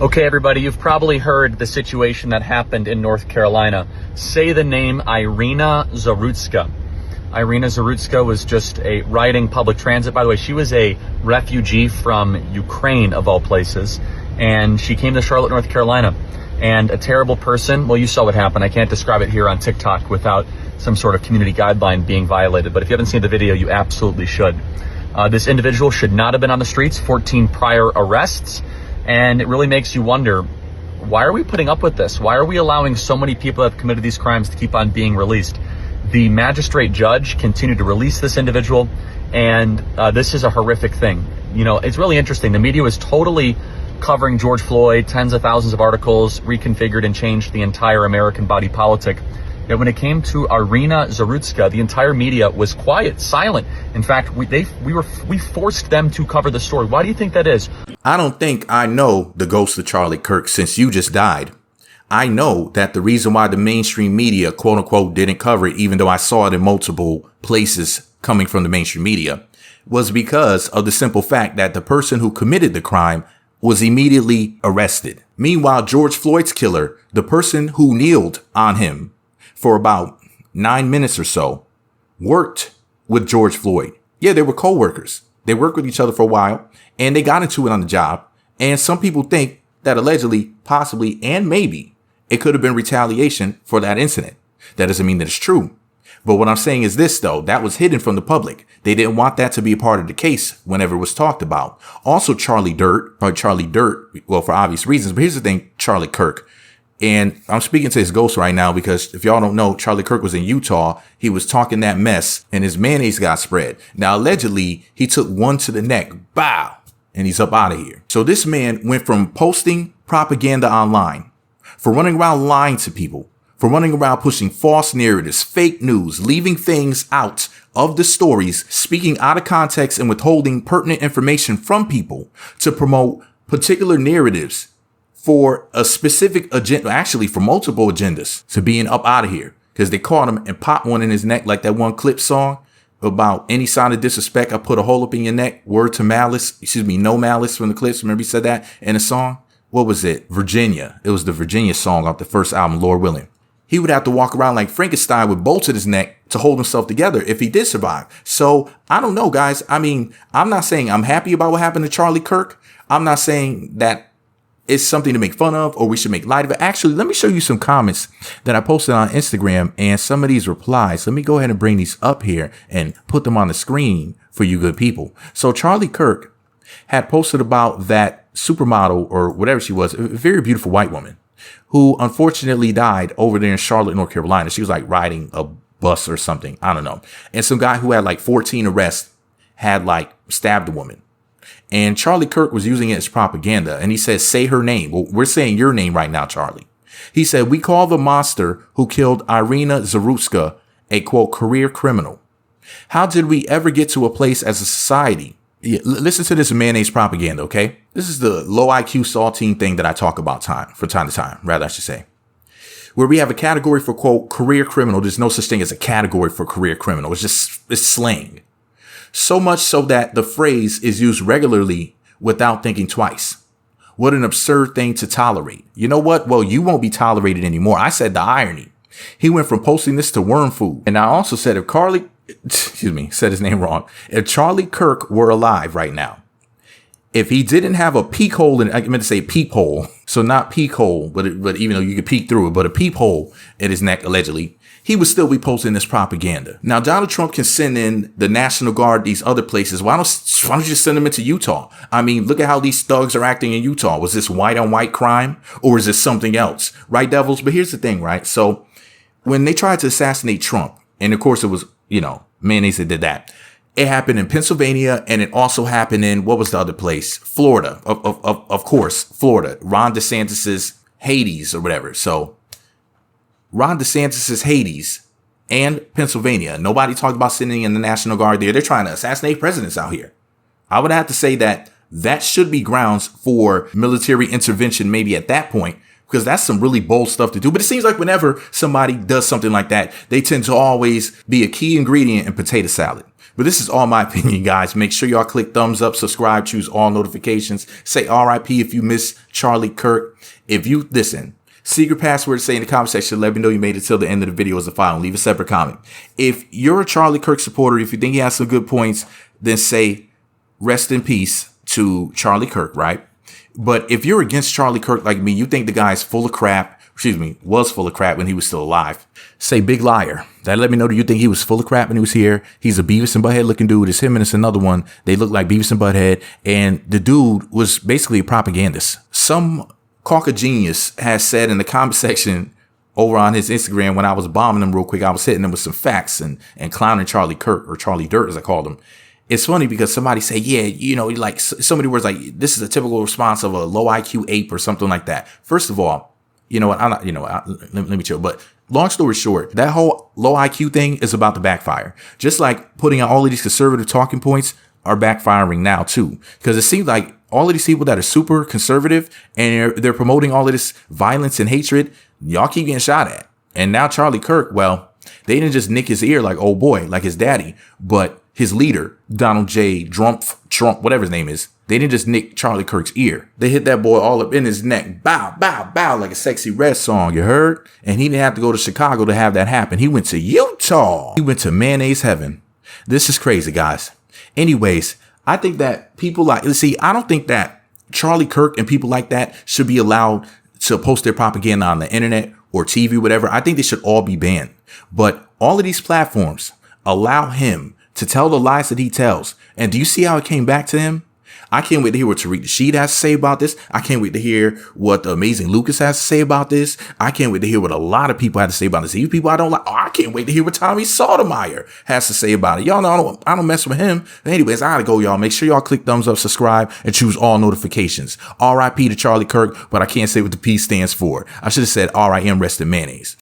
Okay, everybody, you've probably heard the situation that happened in North Carolina. Say the name Iryna Zarutska. Iryna Zarutska was just riding public transit. By the way, she was a refugee from Ukraine, of all places, and she came to Charlotte, North Carolina. And a terrible person, well, you saw what happened. I can't describe it here on TikTok without some sort of community guideline being violated. But if you haven't seen the video, you absolutely should. This individual should not have been on the streets, 14 prior arrests. And it really makes you wonder, why are we putting up with this? Why are we allowing so many people that have committed these crimes to keep on being released? The magistrate judge continued to release this individual, and this is a horrific thing. You know, it's really interesting. The media was totally covering George Floyd, tens of thousands of articles, reconfigured and changed the entire American body politic. Yet when it came to Iryna Zarutska, the entire media was quiet, silent. In fact, we forced them to cover the story. Why do you think that is? I don't think I know the ghost of Charlie Kirk since you just died. I know that the reason why the mainstream media, quote unquote, didn't cover it, even though I saw it in multiple places coming from the mainstream media, was because of the simple fact that the person who committed the crime was immediately arrested. Meanwhile, George Floyd's killer, the person who kneeled on him for about 9 minutes or so, worked with George Floyd. Yeah, they were co-workers. They worked with each other for a while, and they got into it on the job. And some people think that allegedly, possibly, and maybe it could have been retaliation for that incident. That doesn't mean that it's true. But what I'm saying is this, though, that was hidden from the public. They didn't want that to be a part of the case whenever it was talked about. Also, Charlie Dirt, well, for obvious reasons. But here's the thing, Charlie Kirk. And I'm speaking to his ghost right now because if y'all don't know, Charlie Kirk was in Utah. He was talking that mess and his mayonnaise got spread. Now, allegedly, he took one to the neck. Bow. And he's up out of here. So this man went from posting propaganda online, for running around lying to people, for running around pushing false narratives, fake news, leaving things out of the stories, speaking out of context and withholding pertinent information from people to promote particular narratives for a specific agenda, actually for multiple agendas, to being up out of here because they caught him and popped one in his neck like that one clip song about any sign of disrespect. I put a hole up in your neck. Word to malice. No malice from the Clips. Remember he said that in a song? What was it? Virginia. It was the Virginia song off the first album, Lord Willing. He would have to walk around like Frankenstein with bolts in his neck to hold himself together if he did survive. So I don't know, guys. I mean, I'm not saying I'm happy about what happened to Charlie Kirk. I'm not saying that it's something to make fun of or we should make light of it. Actually, let me show you some comments that I posted on Instagram and some of these replies. Let me go ahead and bring these up here and put them on the screen for you good people. So Charlie Kirk had posted about that supermodel or whatever she was, a very beautiful white woman who unfortunately died over there in Charlotte, North Carolina. She was like riding a bus or something. I don't know. And some guy who had like 14 arrests had like stabbed a woman. And Charlie Kirk was using it as propaganda. And he says, say her name. Well, we're saying your name right now, Charlie. He said, we call the monster who killed Iryna Zarutska a, quote, career criminal. How did we ever get to a place as a society? Yeah, listen to this mayonnaise propaganda, okay? This is the low IQ saltine thing that I talk about from time to time, rather I should say. Where we have a category for, quote, career criminal. There's no such thing as a category for career criminal. It's slang. So much so that the phrase is used regularly without thinking twice. What an absurd thing to tolerate. You know what? Well, you won't be tolerated anymore. I said the irony. He went from posting this to worm food. And I also said said his name wrong. If Charlie Kirk were alive right now, if he didn't have a peek hole I meant to say peephole. So not peek hole, but even though you could peek through it, but a peephole in his neck, allegedly, he would still be posting this propaganda. Now, Donald Trump can send in the National Guard, these other places. Why don't you just send them into Utah? I mean, look at how these thugs are acting in Utah. Was this white on white crime or is this something else? Right, devils? But here's the thing, right? So when they tried to assassinate Trump, and of course it was, mayonnaise that did that. It happened in Pennsylvania and it also happened in, what was the other place? Florida. Of course, Florida. Ron DeSantis's Hades or whatever. So Ron DeSantis' Hades and Pennsylvania. Nobody talked about sending in the National Guard there. They're trying to assassinate presidents out here. I would have to say that should be grounds for military intervention maybe at that point. because that's some really bold stuff to do. But it seems like whenever somebody does something like that, they tend to always be a key ingredient in potato salad. But this is all my opinion, guys. Make sure y'all click thumbs up, subscribe, choose all notifications. Say RIP if you miss Charlie Kirk. If you listen, secret password, say in the comment section, let me know you made it till the end of the video as a file. Leave a separate comment. If you're a Charlie Kirk supporter, if you think he has some good points, then say rest in peace to Charlie Kirk, right? But if you're against Charlie Kirk like me, you think the guy is full of crap, was full of crap when he was still alive, say big liar. That let me know that you think he was full of crap when he was here. He's a Beavis and Butthead looking dude. It's him and it's another one. They look like Beavis and Butthead. And the dude was basically a propagandist. Some Caucasian has said in the comment section over on his Instagram, when I was bombing him real quick, I was hitting him with some facts and clowning Charlie Kirk, or Charlie Dirt as I called him. It's funny because somebody say, yeah, you know, like somebody was like, this is a typical response of a low IQ ape or something like that. First of all, you know what? I'm not, let me chill. But long story short, that whole low IQ thing is about to backfire. Just like putting out all of these conservative talking points are backfiring now too. Because it seems like all of these people that are super conservative and they're promoting all of this violence and hatred, y'all keep getting shot at. And now Charlie Kirk, well, they didn't just nick his ear like, oh boy, like his daddy, but his leader, Donald J. Trump, whatever his name is, they didn't just nick Charlie Kirk's ear. They hit that boy all up in his neck. Bow, bow, bow, like a Sexy Red song, you heard? And he didn't have to go to Chicago to have that happen. He went to Utah. He went to mayonnaise heaven. This is crazy, guys. Anyways, I think that people I don't think that Charlie Kirk and people like that should be allowed to post their propaganda on the internet or TV, whatever. I think they should all be banned. But all of these platforms allow him to tell the lies that he tells. And do you see how it came back to him? I can't wait to hear what Tariq Nasheed has to say about this. I can't wait to hear what the Amazing Lucas has to say about this. I can't wait to hear what a lot of people have to say about this. Even people I don't like. Oh, I can't wait to hear what Tommy Sotomayor has to say about it. Y'all know I don't mess with him. But anyways, I gotta go, y'all. Make sure y'all click thumbs up, subscribe, and choose all notifications. RIP to Charlie Kirk, but I can't say what the P stands for. I should have said RIM rest in mayonnaise.